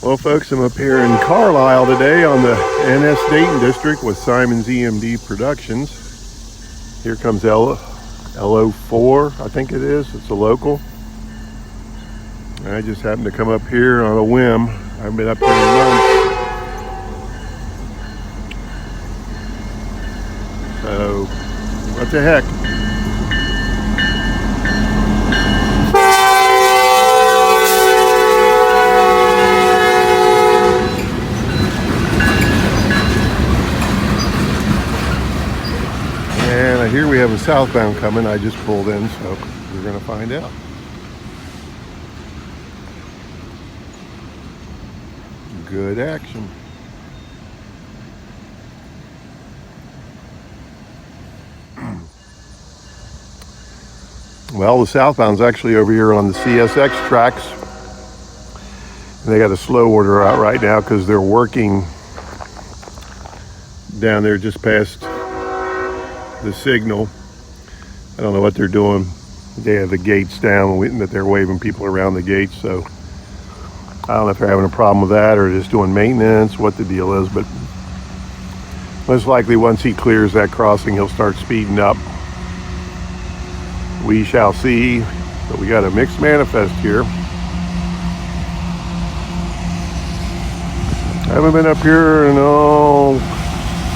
Well, folks, I'm up here in Carlisle today on the NS Dayton District with Simon's EMD Productions. Here comes LO4, I think it is. It's a local. I just happened to come up here on a whim. I haven't been up here in months. So, what the heck? And I hear we have a southbound coming. I just pulled in, so we're going to find out. Good action. Well, the southbound's actually over here on the CSX tracks. And they got a slow order out right now because they're working down there just past the signal. I don't know what they're doing. They have the gates down, that they're waving people around the gates, so I don't know if they're having a problem with that or just doing maintenance, what the deal is, but most likely once he clears that crossing, he'll start speeding up. We shall see, but we got a mixed manifest here. I haven't been up here in,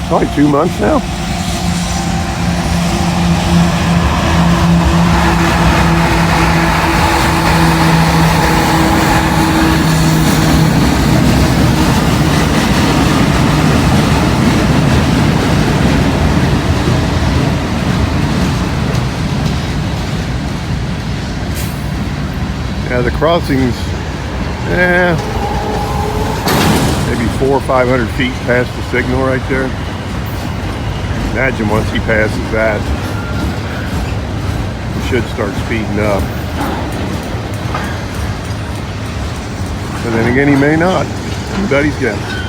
probably 2 months now. Yeah, the crossings, maybe 400 or 500 feet past the signal right there. Imagine once he passes that, he should start speeding up. But then again, he may not. Anybody's guess.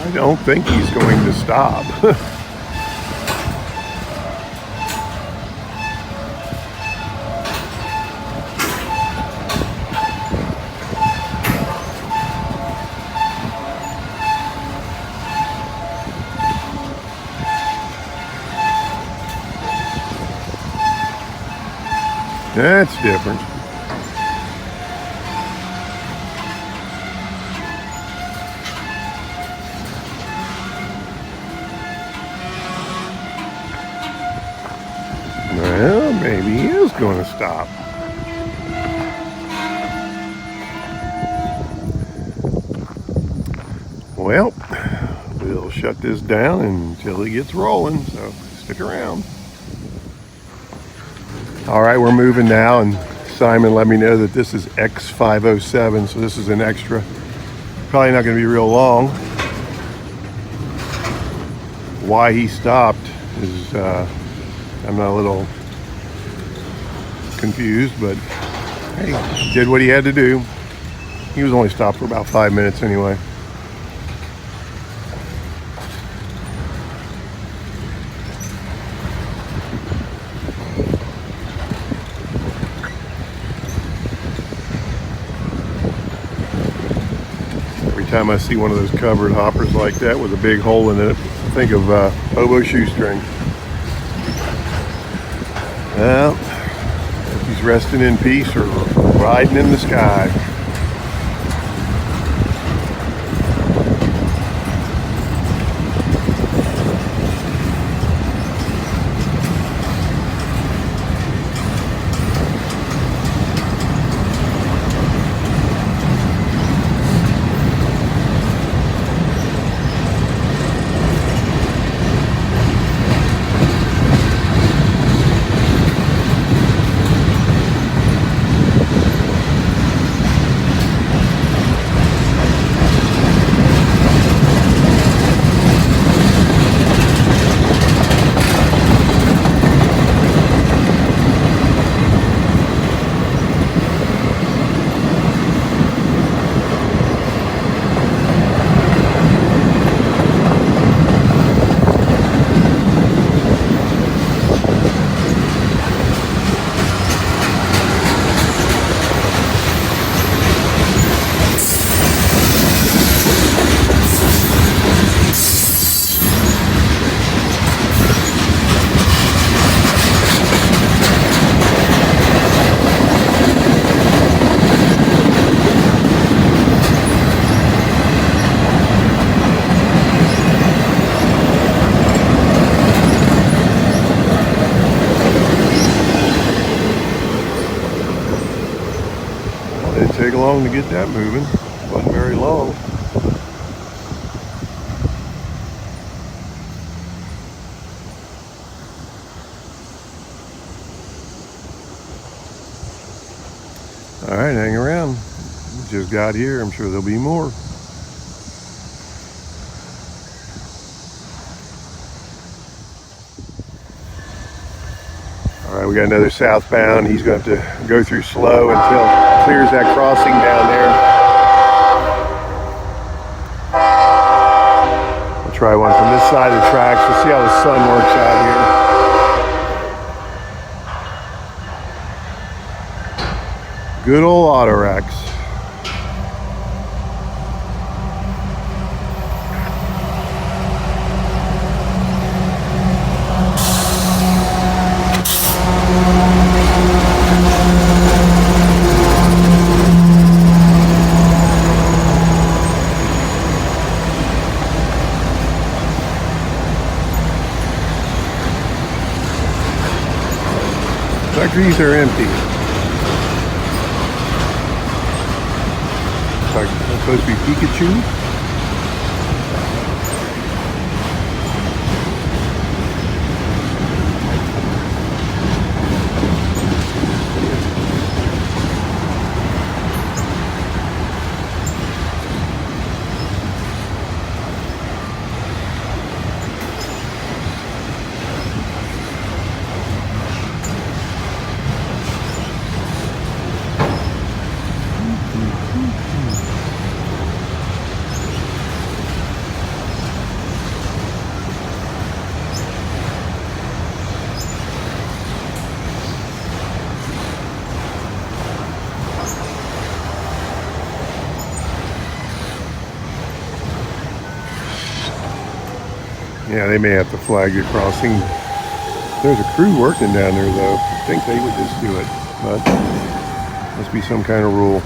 I don't think he's going to stop. That's different. Well, maybe he is going to stop. Well, we'll shut this down until he gets rolling, so stick around. All right, we're moving now, and Simon let me know that this is X507, so this is an extra. Probably not going to be real long. Why he stopped is, I'm not a little confused, but hey, did what he had to do. He was only stopped for about 5 minutes anyway. Every time I see one of those covered hoppers like that with a big hole in it, I think of hobo shoestring. Well, he's resting in peace or riding in the sky. Didn't take long to get that moving. Wasn't very long. All right, hang around. Just got here. I'm sure there'll be more. All right, we got another southbound. He's going to have to go through slow until it clears that crossing down there. I'll try one from this side of the tracks. We'll see how the sun works out here. Good old Autorax. Factories are empty. It's supposed to be Pikachu. Yeah, they may have to flag the crossing. There's a crew working down there, though. I think they would just do it, but must be some kind of rule.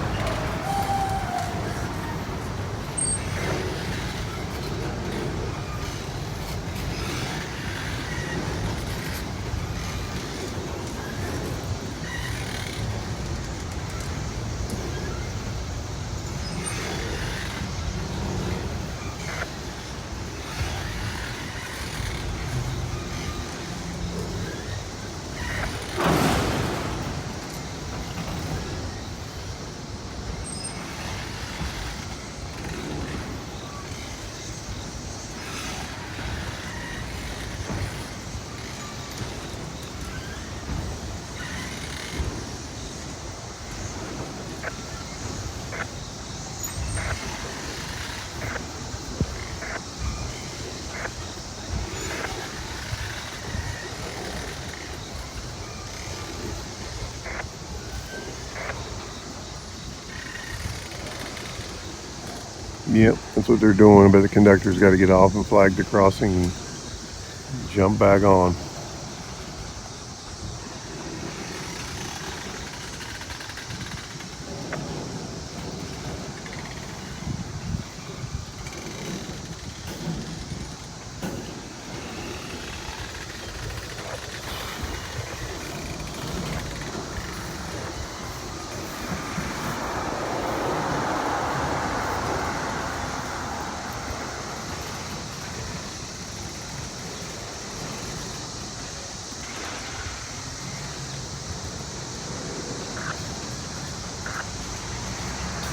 Yep, that's what they're doing, but the conductor's got to get off and flag the crossing and jump back on.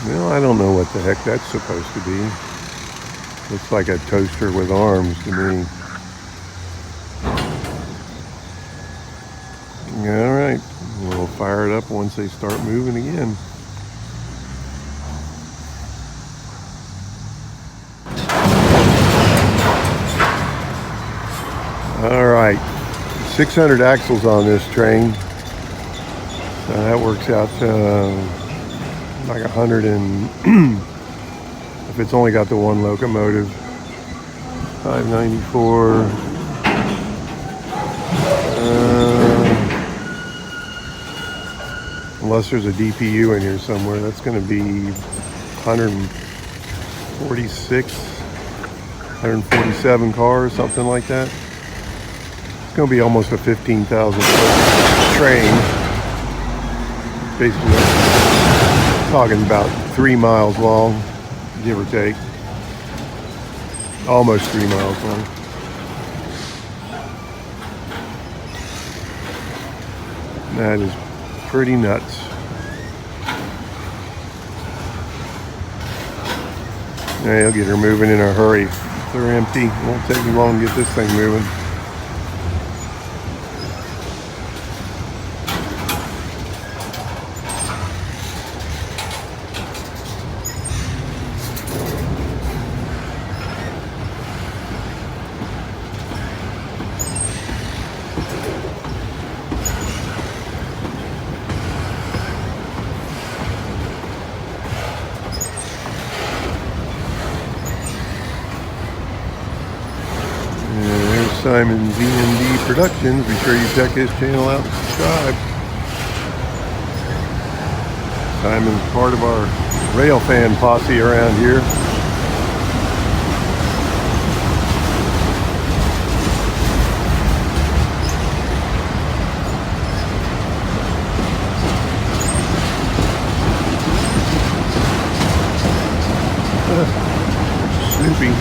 Well, I don't know what the heck that's supposed to be. Looks like a toaster with arms to me. All right, we'll fire it up once they start moving again. All right, 600 axles on this train. So that works out to like 100 and if it's only got the one locomotive, 594. Unless there's a DPU in here somewhere, that's going to be 146, 147 cars, something like that. It's going to be almost a 15,000 foot train. Basically, talking about 3 miles long, give or take. Almost 3 miles long. That is pretty nuts. Yeah, he'll get her moving in a hurry. If they're empty, it won't take me long to get this thing moving. Simon's END Productions. Be sure you check his channel out and subscribe. Simon's part of our rail fan posse around here. Snoopy.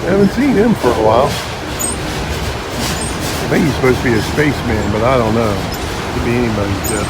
I haven't seen him for a while. I think he's supposed to be a spaceman, but I don't know. Could be anybody's guess.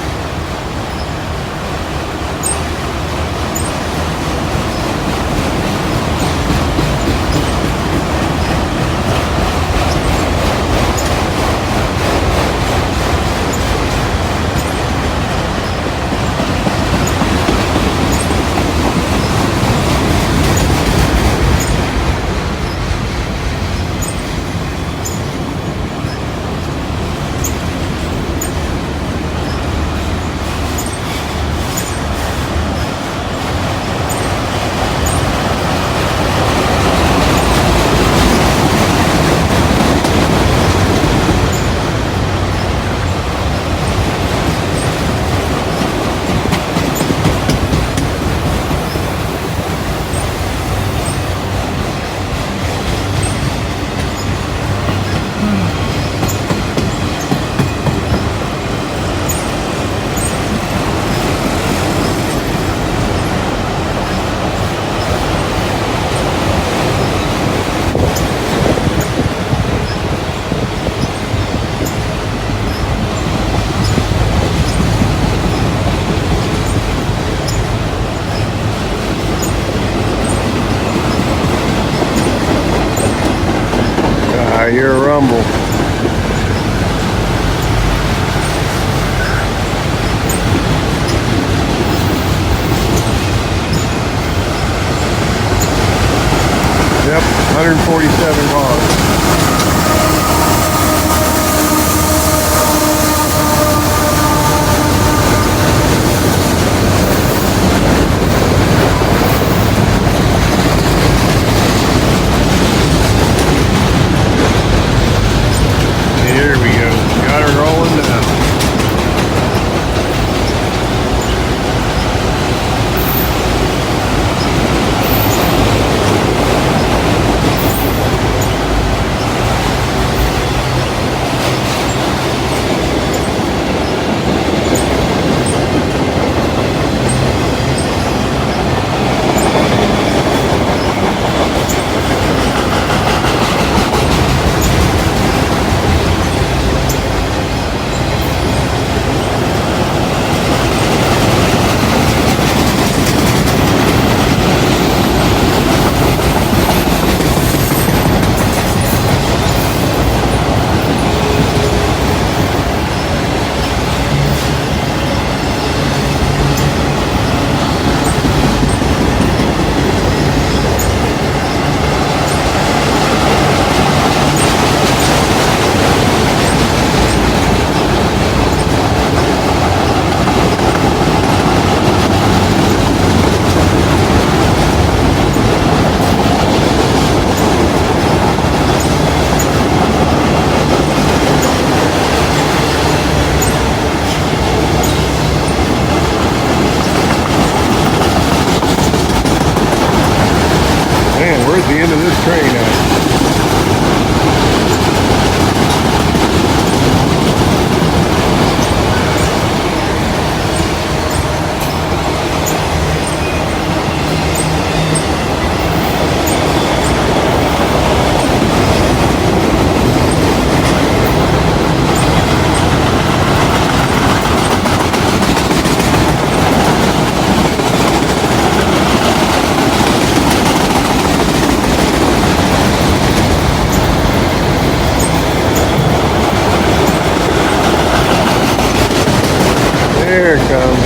There it comes.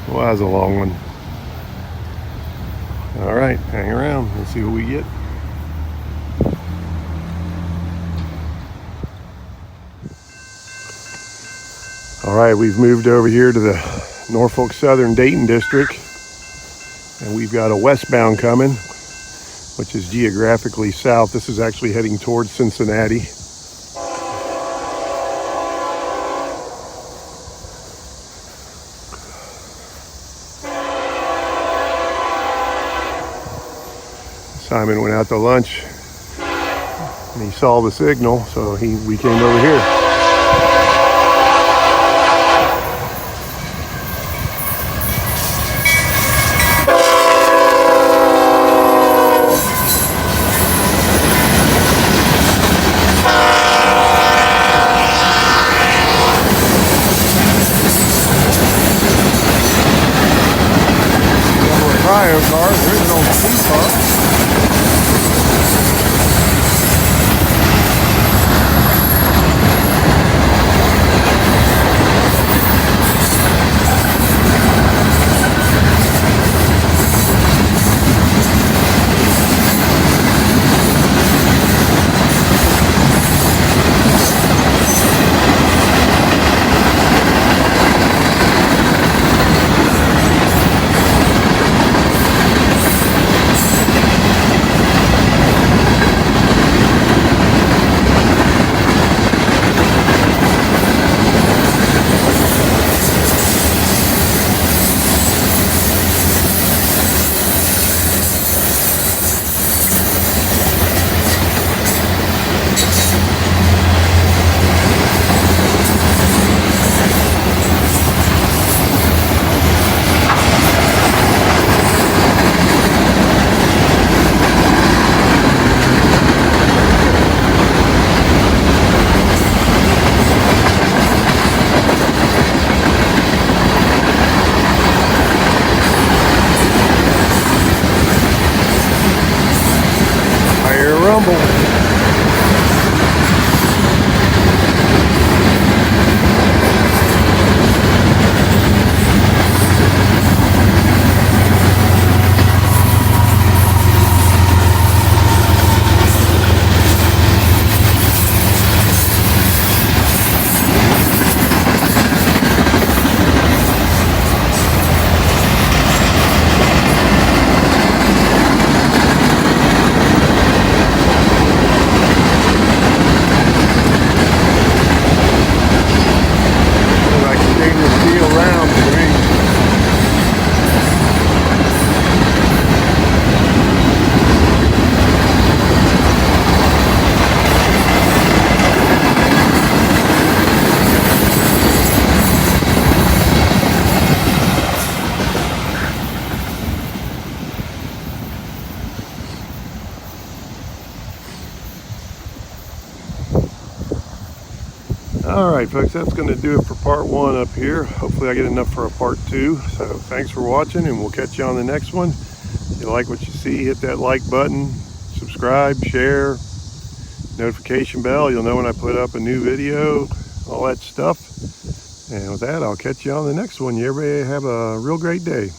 Well, that was a long one. All right, hang around. Let's see what we get. All right, we've moved over here to the Norfolk Southern Dayton District, and we've got a westbound coming, which is geographically south. This is actually heading towards Cincinnati. Simon went out to lunch and he saw the signal, so we came over here. Cryo car, there's no speed car. Rumble. All right, folks, that's going to do it for part one up here. Hopefully I get enough for a part two. So thanks for watching, and we'll catch you on the next one. If you like what you see, hit that like button, subscribe, share, notification bell. You'll know when I put up a new video, all that stuff. And with that, I'll catch you on the next one. You everybody have a real great day.